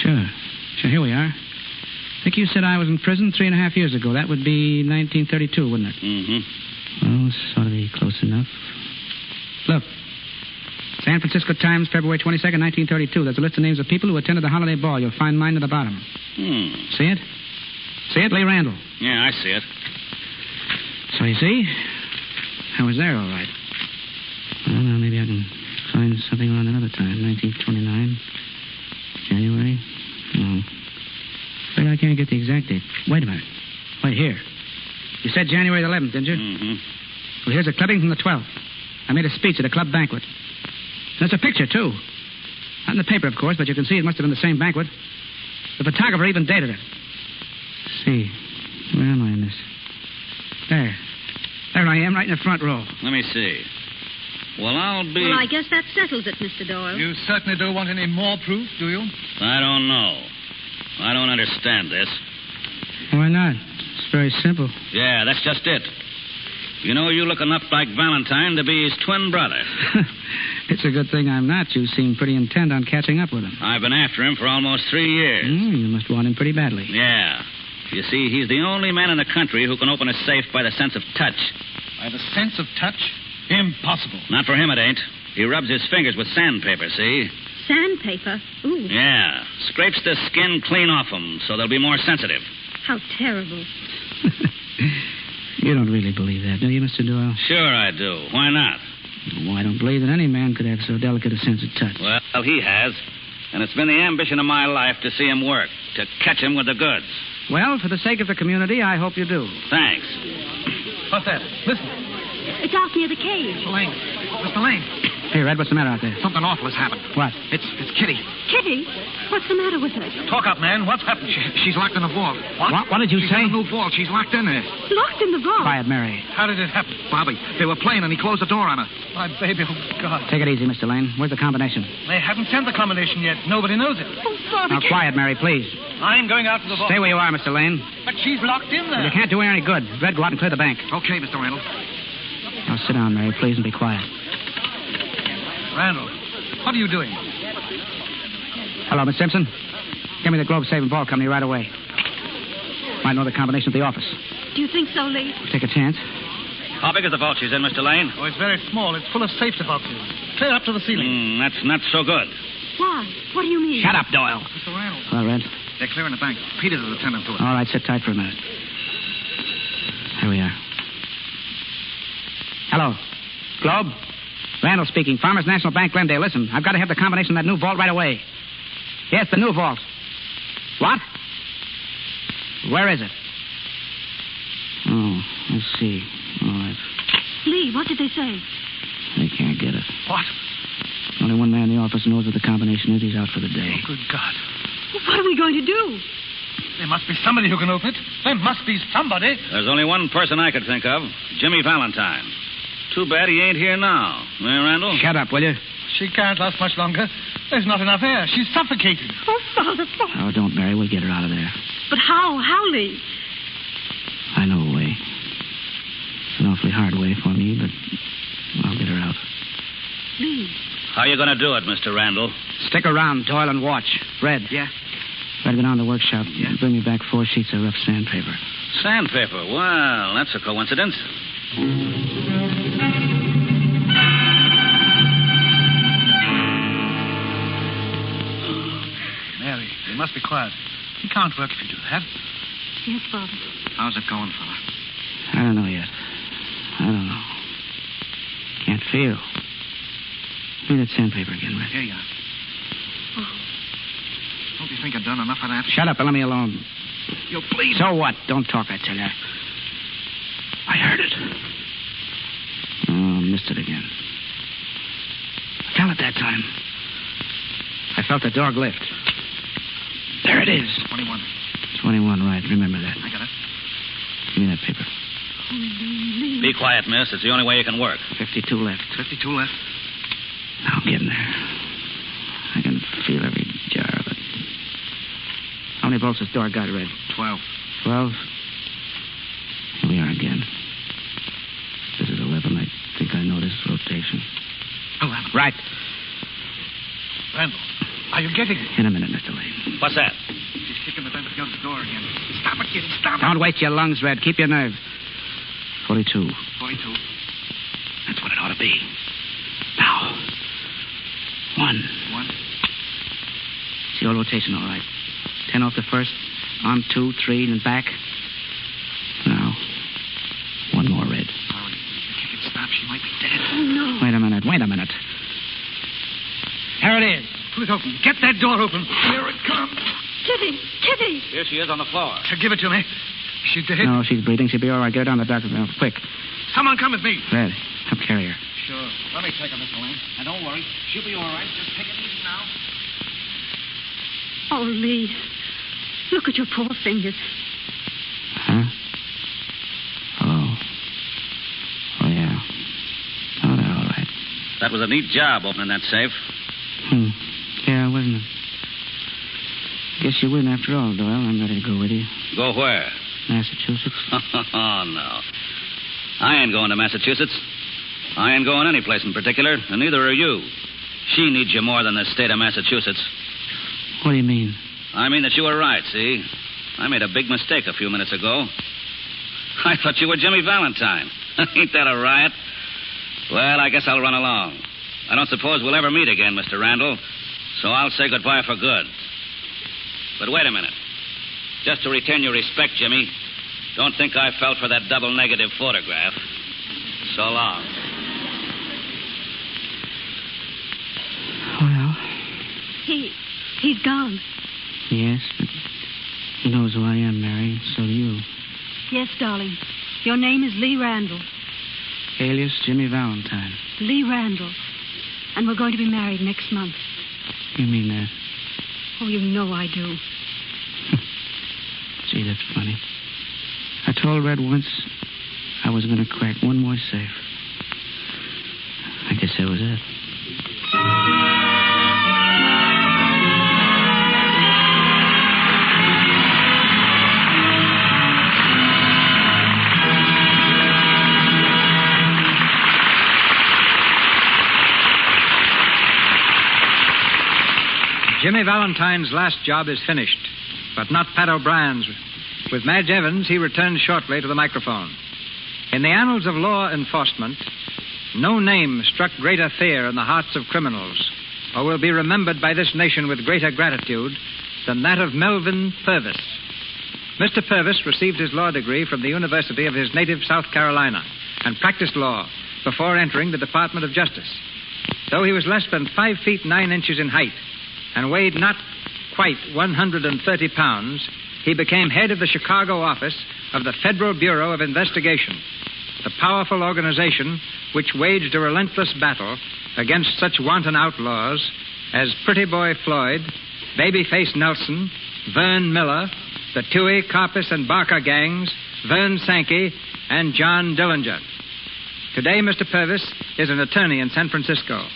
Sure, here we are. I think you said I was in prison 3.5 years ago. That would be 1932, wouldn't it? Mm-hmm. Well, this ought to be close enough. Look. San Francisco Times, February 22nd, 1932. There's a list of names of people who attended the holiday ball. You'll find mine at the bottom. See it? See it? Lee Randall. Yeah, I see it. So you see? I was there, all right. Well, now maybe I can find something around another time. 1929. January. No. But I can't get the exact date. Wait a minute. Wait, here. You said January the 11th, didn't you? Mm-hmm. Well, here's a clipping from the 12th. I made a speech at a club banquet. There's a picture, too. Not in the paper, of course, but you can see it must have been the same banquet. The photographer even dated it. Let's see. Where am I in this? There. There I am, right in the front row. Let me see. Well, I'll be... Well, I guess that settles it, Mr. Doyle. You certainly don't want any more proof, do you? I don't know. I don't understand this. Why not? It's very simple. Yeah, that's just it. You know, you look enough like Valentine to be his twin brother. It's a good thing I'm not. You seem pretty intent on catching up with him. I've been after him for almost 3 years. You must want him pretty badly. Yeah. You see, he's the only man in the country who can open a safe by the sense of touch. By the sense of touch? Impossible. Not for him, it ain't. He rubs his fingers with sandpaper, see? Sandpaper? Ooh. Yeah. Scrapes the skin clean off them so they'll be more sensitive. How terrible. You don't really believe that, do you, Mr. Doyle? Sure I do. Why not? Well, I don't believe that any man could have so delicate a sense of touch. Well, he has. And it's been the ambition of my life to see him work, to catch him with the goods. Well, for the sake of the community, I hope you do. Thanks. What's that? Listen. It's off near the cage. Mr. Lane. Hey, Red, what's the matter out there? Something awful has happened. What? It's Kitty. Kitty? What's the matter with her? Talk up, man. What's happened? She's locked in the vault. What did you say? She's in a new vault. She's locked in there. Locked in the vault? Quiet, Mary. How did it happen? Bobby, they were playing and he closed the door on her. My baby, oh, God. Take it easy, Mr. Lane. Where's the combination? They haven't sent the combination yet. Nobody knows it. Oh, Bobby. Now, quiet, Mary, please. I'm going out to the vault. Stay where you are, Mr. Lane. But she's locked in there. You can't do her any good. Red, go out and clear the bank. Okay, Mr. Randall. Now, sit down, Mary, please, and be quiet. Randall, what are you doing? Hello, Miss Simpson. Give me the Globe Saving Ball Company right away. Might know the combination at the office. Do you think so, Lee? Take a chance. How big is the vault she's in, Mr. Lane? Oh, it's very small. It's full of safety boxes. Clear up to the ceiling. That's not so good. Why? What do you mean? Shut up, Doyle. Mr. Randall. Hello, Red. They're clearing the bank. Peter's is attending to it. All right, sit tight for a minute. Here we are. Hello. Globe? Randall speaking. Farmers National Bank, Glendale. Listen, I've got to have the combination of that new vault right away. Yes, the new vault. What? Where is it? Oh, let's see. All right. Lee, what did they say? They can't get it. What? Only one man in the office knows what the combination is. He's out for the day. Oh, good God. What are we going to do? There must be somebody who can open it. There must be somebody. There's only one person I could think of. Jimmy Valentine. Too bad he ain't here now. Eh, Randall? Shut up, will you? She can't last much longer. There's not enough air. She's suffocating. Oh, Father, Father. Oh, don't, Mary. We'll get her out of there. But how? How, Lee? I know a way. It's an awfully hard way for me, but I'll get her out. Lee. How are you going to do it, Mr. Randall? Stick around, Doyle, and watch. Red. Yeah? Red, go down to the workshop. Yeah? Bring me back 4 sheets of rough sandpaper. Sandpaper? Well, that's a coincidence. Mary, you must be quiet. You can't work if you do that. Yes, Father. How's it going, fella? I don't know yet. I don't know. Can't feel. Give me that sandpaper again, Red. Here you are. Don't you think I've done enough of that? Shut up and let me alone. You'll bleed. So what? Don't talk, I tell you. I heard it. Oh, missed it again. I felt it that time. I felt the dog lift. There it is. 21. 21, right. Remember that. I got it. Give me that paper. Be quiet, miss. It's the only way you can work. 52 left. 52 left. Now I'm getting there. I can feel every jar of it. How many bolts has door got, Red? 12. 12? Here we are again. This is 11. I think I know this rotation. 11. Right. Randall, are you getting it? In a minute, Mr. Lane. What's that? She's kicking the vent against the door again. Stop it, kid. Stop it. Don't waste your lungs, Red. Keep your nerve. 42. 42. That's what it ought to be. Now. 1. 1. It's your rotation, all right. 10 off the first. On 2, 3, and back. Now. 1 more, Red. Hurry. If you can stop, she might be dead. Oh, no. Wait a minute. There it is. Pull it open. Get that door open. Here it comes. Kitty! Kitty! Here she is on the floor. Give it to me. She's dead. No, she's breathing. She'll be all right. Get her down to the doctor's now. Quick. Someone come with me. Red, help carry her. Sure. Let me take her, Mr. Lane. And don't worry. She'll be all right. Just take it easy now. Oh, Lee. Look at your poor fingers. Huh? Oh. Oh, yeah. Oh, they're all right. That was a neat job opening that safe. Yeah, wasn't it? Guess you win after all, Doyle. I'm ready to go with you. Go where? Massachusetts. Oh, no. I ain't going to Massachusetts. I ain't going any place in particular, and neither are you. She needs you more than the state of Massachusetts. What do you mean? I mean that you were right, see? I made a big mistake a few minutes ago. I thought you were Jimmy Valentine. Ain't that a riot? Well, I guess I'll run along. I don't suppose we'll ever meet again, Mr. Randall, so I'll say goodbye for good. But wait a minute. Just to return your respect, Jimmy, don't think I fell for that double negative photograph. So long. Well. He's gone. Yes, but he knows who I am, Mary. So do you. Yes, darling. Your name is Lee Randall. Alias Jimmy Valentine. Lee Randall. And we're going to be married next month. You mean that? Oh, you know I do. Gee, that's funny. I told Red once I was going to crack one more safe. I guess that was it. Jimmy Valentine's last job is finished, but not Pat O'Brien's. With Madge Evans, he returned shortly to the microphone. In the annals of law enforcement, no name struck greater fear in the hearts of criminals, or will be remembered by this nation with greater gratitude than that of Melvyn Purvis. Mr. Purvis received his law degree from the University of his native South Carolina and practiced law before entering the Department of Justice. Though he was less than 5 feet 9 inches in height and weighed not quite 130 pounds, he became head of the Chicago office of the Federal Bureau of Investigation, the powerful organization which waged a relentless battle against such wanton outlaws as Pretty Boy Floyd, Babyface Nelson, Vern Miller, the Toohey, Carpus, and Barker gangs, Vern Sankey, and John Dillinger. Today, Mr. Purvis is an attorney in San Francisco,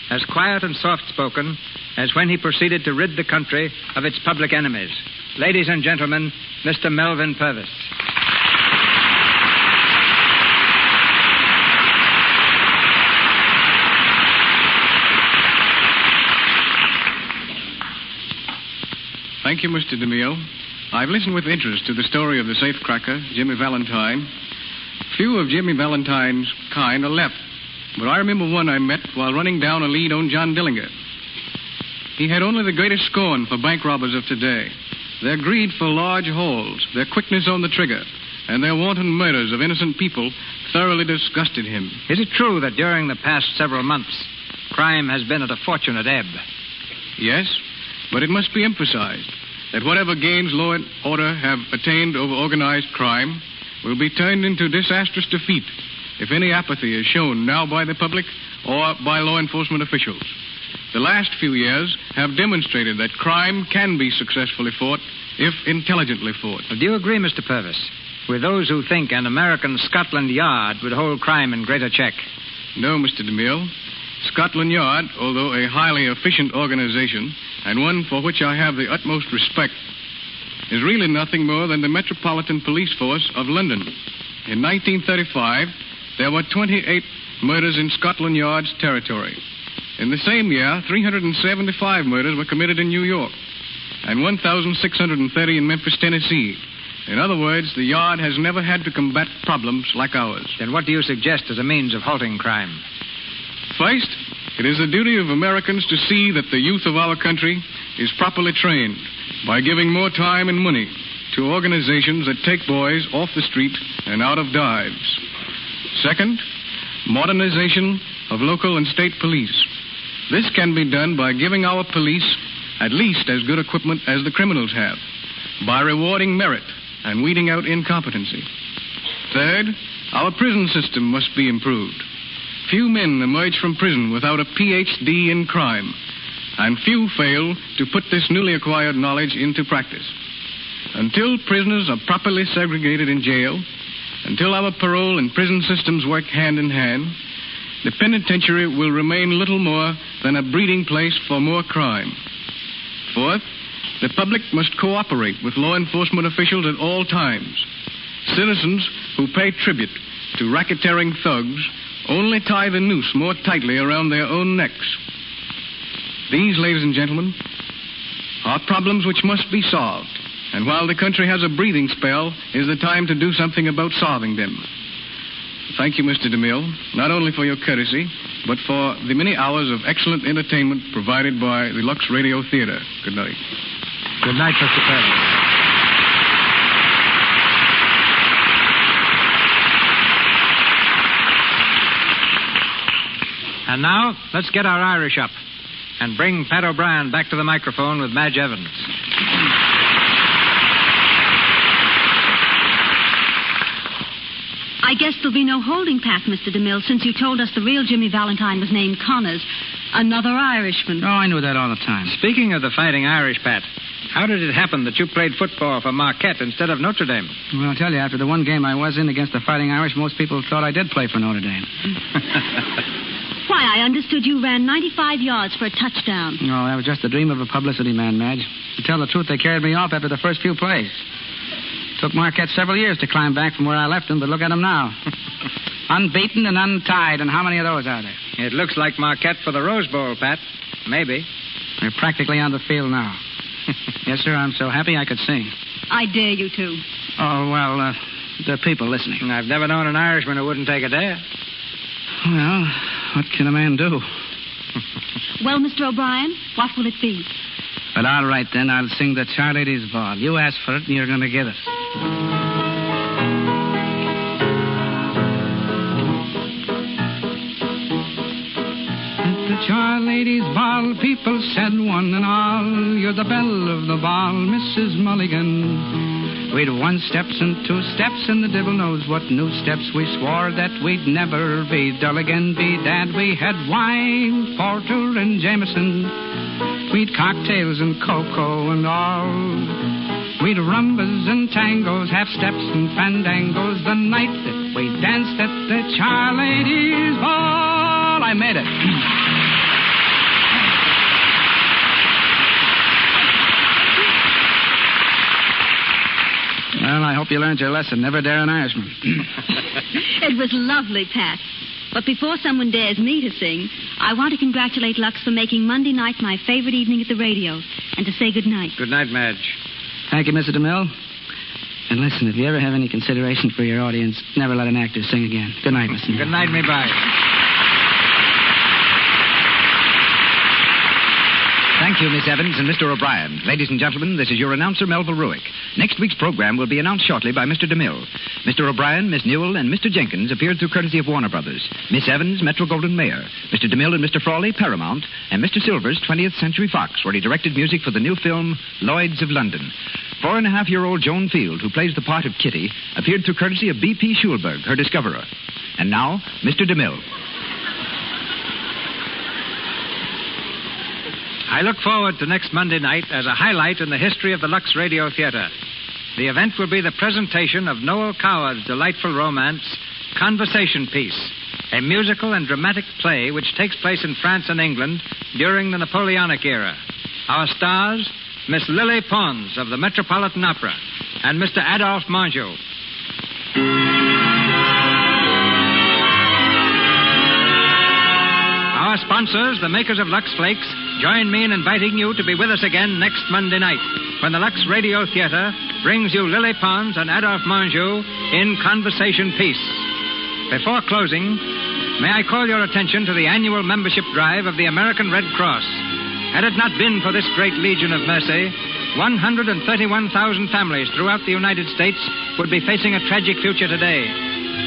as quiet and soft-spoken as when he proceeded to rid the country of its public enemies. Ladies and gentlemen, Mr. Melvyn Purvis. Thank you, Mr. DeMille. I've listened with interest to the story of the safecracker, Jimmy Valentine. Few of Jimmy Valentine's kind are left, but I remember one I met while running down a lead on John Dillinger. He had only the greatest scorn for bank robbers of today. Their greed for large hauls, their quickness on the trigger, and their wanton murders of innocent people thoroughly disgusted him. Is it true that during the past several months, crime has been at a fortunate ebb? Yes, but it must be emphasized that whatever gains law and order have attained over organized crime will be turned into disastrous defeat if any apathy is shown now by the public or by law enforcement officials. The last few years have demonstrated that crime can be successfully fought if intelligently fought. Well, do you agree, Mr. Purvis, with those who think an American Scotland Yard would hold crime in greater check? No, Mr. DeMille. Scotland Yard, although a highly efficient organization and one for which I have the utmost respect, is really nothing more than the Metropolitan Police Force of London. In 1935, there were 28 murders in Scotland Yard's territory. In the same year, 375 murders were committed in New York and 1,630 in Memphis, Tennessee. In other words, the Yard has never had to combat problems like ours. Then what do you suggest as a means of halting crime? First, it is the duty of Americans to see that the youth of our country is properly trained by giving more time and money to organizations that take boys off the street and out of dives. Second, modernization of local and state police. This can be done by giving our police at least as good equipment as the criminals have, by rewarding merit and weeding out incompetency. Third, our prison system must be improved. Few men emerge from prison without a Ph.D. in crime, and few fail to put this newly acquired knowledge into practice. Until prisoners are properly segregated in jail, until our parole and prison systems work hand in hand, the penitentiary will remain little more than a breeding place for more crime. Fourth, the public must cooperate with law enforcement officials at all times. Citizens who pay tribute to racketeering thugs only tie the noose more tightly around their own necks. These, ladies and gentlemen, are problems which must be solved. And while the country has a breathing spell, is the time to do something about solving them. Thank you, Mr. DeMille, not only for your courtesy, but for the many hours of excellent entertainment provided by the Lux Radio Theater. Good night. Good night, Mr. Purvis. And now, let's get our Irish up and bring Pat O'Brien back to the microphone with Madge Evans. I guess there'll be no holding Pat, Mr. DeMille, since you told us the real Jimmy Valentine was named Connors, another Irishman. Oh, I knew that all the time. Speaking of the Fighting Irish, Pat, how did it happen that you played football for Marquette instead of Notre Dame? Well, I'll tell you, after the one game I was in against the Fighting Irish, most people thought I did play for Notre Dame. Why, I understood you ran 95 yards for a touchdown. No, that was just the dream of a publicity man, Madge. To tell the truth, they carried me off after the first few plays. Took Marquette several years to climb back from where I left them, but look at them now. Unbeaten and untied, and how many of those are there? It looks like Marquette for the Rose Bowl, Pat. Maybe. They're practically on the field now. Yes, sir, I'm so happy I could sing. I dare you to. Oh, well, there are people listening. I've never known an Irishman who wouldn't take a dare. Well, what can a man do? Well, Mr. O'Brien, what will it be? But all right, then. I'll sing the Charlady's Ball. You asked for it, and you're going to get it. Charlady's Ball, people said one and all, you're the belle of the ball, Mrs. Mulligan. We'd 1 steps and 2 steps, and the devil knows what new steps. We swore that we'd never be dull again, bedad. We had wine, porter, and Jameson. We'd cocktails and cocoa and all. We'd rumbas and tangos, half steps and fandangos, the night that we danced at the Charlady's Ball. I made it. Well, I hope you learned your lesson. Never dare an Irishman. It was lovely, Pat. But before someone dares me to sing, I want to congratulate Lux for making Monday night my favorite evening at the radio, and to say good night. Good night, Madge. Thank you, Mr. DeMille. And listen, if you ever have any consideration for your audience, never let an actor sing again. Good night, Mr. DeMille. Good night, me bye. Thank you, Miss Evans and Mr. O'Brien. Ladies and gentlemen, this is your announcer, Melvyn Purvis. Next week's program will be announced shortly by Mr. DeMille. Mr. O'Brien, Miss Newell, and Mr. Jenkins appeared through courtesy of Warner Brothers. Miss Evans, Metro-Goldwyn-Mayer. Mr. DeMille and Mr. Frawley, Paramount. And Mr. Silvers, 20th Century Fox, where he directed music for the new film, Lloyds of London. 4.5-year-old Joan Field, who plays the part of Kitty, appeared through courtesy of B.P. Schulberg, her discoverer. And now, Mr. DeMille. I look forward to next Monday night as a highlight in the history of the Lux Radio Theater. The event will be the presentation of Noel Coward's delightful romance, Conversation Piece, a musical and dramatic play which takes place in France and England during the Napoleonic era. Our stars, Miss Lily Pons of the Metropolitan Opera and Mr. Adolphe Manjou. Our sponsors, the makers of Lux Flakes, join me in inviting you to be with us again next Monday night when the Lux Radio Theater brings you Lily Pons and Adolphe Manjou in Conversation Piece. Before closing, may I call your attention to the annual membership drive of the American Red Cross. Had it not been for this great Legion of Mercy, 131,000 families throughout the United States would be facing a tragic future today.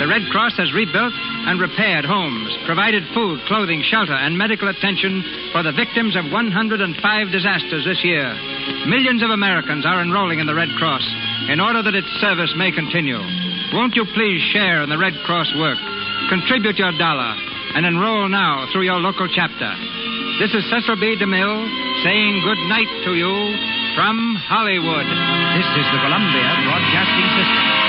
The Red Cross has rebuilt and repaired homes, provided food, clothing, shelter, and medical attention for the victims of 105 disasters this year. Millions of Americans are enrolling in the Red Cross in order that its service may continue. Won't you please share in the Red Cross work? Contribute your dollar and enroll now through your local chapter. This is Cecil B. DeMille saying good night to you from Hollywood. This is the Columbia Broadcasting System.